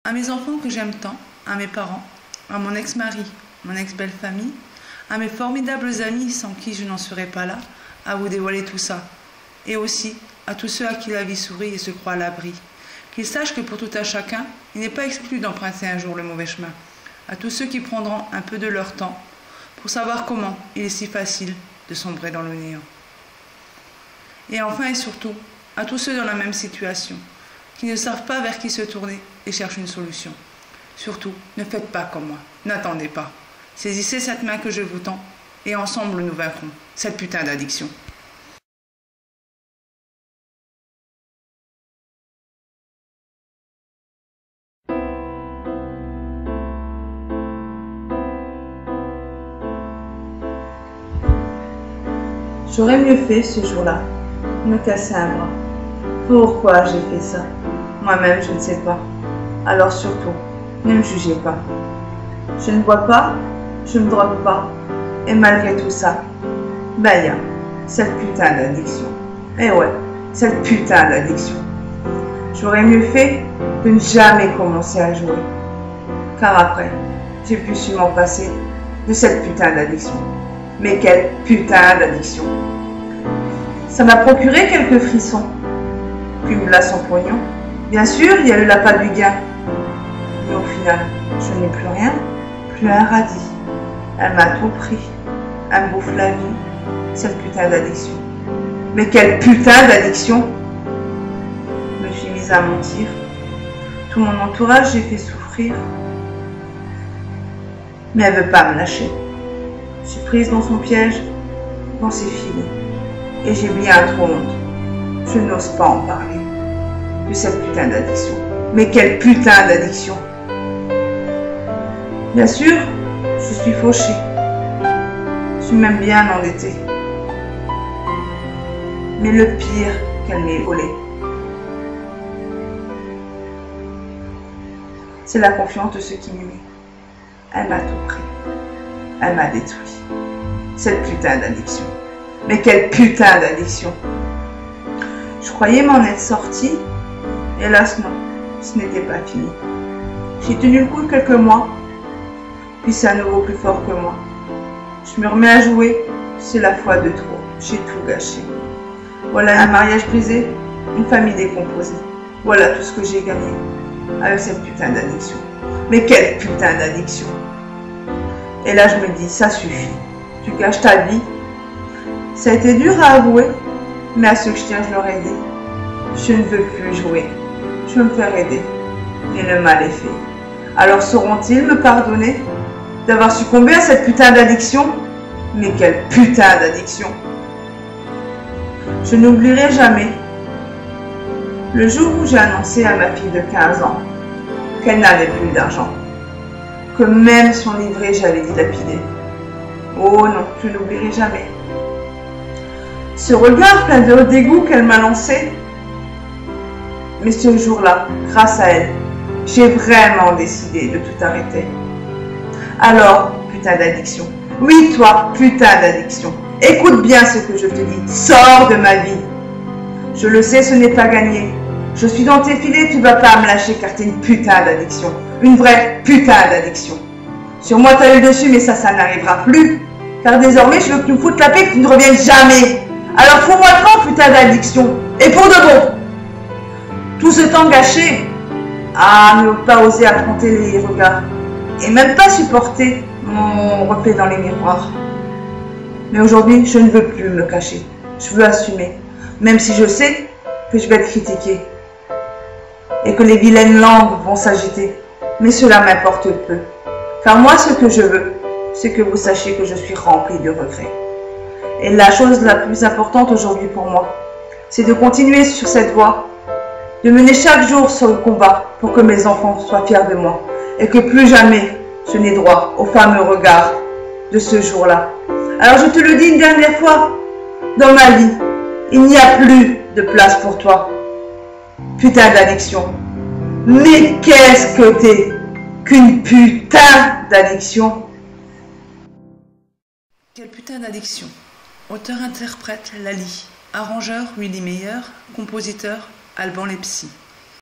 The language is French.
À mes enfants que j'aime tant, à mes parents, à mon ex-mari, mon ex-belle-famille, à mes formidables amis sans qui je n'en serais pas là, à vous dévoiler tout ça. Et aussi à tous ceux à qui la vie sourit et se croit à l'abri. Qu'ils sachent que pour tout un chacun, il n'est pas exclu d'emprunter un jour le mauvais chemin. À tous ceux qui prendront un peu de leur temps pour savoir comment il est si facile de sombrer dans le néant. Et enfin et surtout, à tous ceux dans la même situation, qui ne savent pas vers qui se tourner et cherchent une solution. Surtout, ne faites pas comme moi, n'attendez pas. Saisissez cette main que je vous tends et ensemble nous vaincrons cette putain d'addiction. J'aurais mieux fait ce jour-là, me casser un bras. Pourquoi j'ai fait ça? Moi-même, je ne sais pas. Alors surtout, ne me jugez pas. Je ne bois pas, je ne me drogue pas. Et malgré tout ça, ben y a cette putain d'addiction. Eh ouais, cette putain d'addiction. J'aurais mieux fait de ne jamais commencer à jouer. Car après, j'ai pu su m'en passer de cette putain d'addiction. Mais quelle putain d'addiction! Ça m'a procuré quelques frissons. Puis me l'a son pognon. Bien sûr, il y a eu l'appât du gain. Mais au final, je n'ai plus rien, plus un radis. Elle m'a tout pris. Elle me bouffe la vie. Cette putain d'addiction. Mais quelle putain d'addiction! Je me suis mise à mentir. Tout mon entourage, j'ai fait souffrir. Mais elle veut pas me lâcher. Je suis prise dans son piège, dans ses filets. Et j'ai bien trop honte. Je n'ose pas en parler de cette putain d'addiction. Mais quelle putain d'addiction! Bien sûr, je suis fauchée. Je suis même bien endettée. Mais le pire qu'elle m'ait volé, c'est la confiance de ceux qui m'aimaient. Elle m'a tout pris. Elle m'a détruit. Cette putain d'addiction. Mais quelle putain d'addiction! Je croyais m'en être sortie. Hélas non, ce n'était pas fini. J'ai tenu le coup quelques mois. Puis c'est à nouveau plus fort que moi. Je me remets à jouer. C'est la fois de trop. J'ai tout gâché. Voilà un mariage brisé. Une famille décomposée. Voilà tout ce que j'ai gagné. Avec cette putain d'addiction. Mais quelle putain d'addiction! Et là je me dis, ça suffit. Tu gâches ta vie. Ça a été dur à avouer, mais à ceux que je tiens, je leur ai dit. Je ne veux plus jouer. Je veux me faire aider. Et le mal est fait. Alors sauront-ils me pardonner d'avoir succombé à cette putain d'addiction? Mais quelle putain d'addiction! Je n'oublierai jamais le jour où j'ai annoncé à ma fille de 15 ans qu'elle n'avait plus d'argent. Que même son livret, j'allais dilapider. Oh non, je n'oublierai jamais. Ce regard plein de dégoût qu'elle m'a lancé. Mais ce jour-là, grâce à elle, j'ai vraiment décidé de tout arrêter. Alors, putain d'addiction. Oui, toi, putain d'addiction. Écoute bien ce que je te dis. Sors de ma vie. Je le sais, ce n'est pas gagné. Je suis dans tes filets, tu ne vas pas me lâcher car tu es une putain d'addiction. Une vraie putain d'addiction. Sur moi, tu as eu le dessus, mais ça n'arrivera plus. Car désormais, je veux que tu me foutes la paix et que tu ne reviennes jamais. Alors fous-moi le camp, putain d'addiction. Et pour de bon. Tout ce temps gâché à ne pas oser affronter les regards. Et même pas supporter mon reflet dans les miroirs. Mais aujourd'hui, je ne veux plus me cacher. Je veux assumer. Même si je sais que je vais être critiquée. Et que les vilaines langues vont s'agiter. Mais cela m'importe peu. Car moi, ce que je veux, c'est que vous sachiez que je suis remplie de regrets. Et la chose la plus importante aujourd'hui pour moi, c'est de continuer sur cette voie, de mener chaque jour sur le combat pour que mes enfants soient fiers de moi et que plus jamais je n'ai droit au fameux regard de ce jour-là. Alors je te le dis une dernière fois, dans ma vie, il n'y a plus de place pour toi. Putain d'addiction. Mais qu'est-ce que t'es qu'une putain d'addiction? Quelle putain d'addiction! Auteur-interprète Lali, arrangeur Willy Meyer, compositeur Alban Lepsy.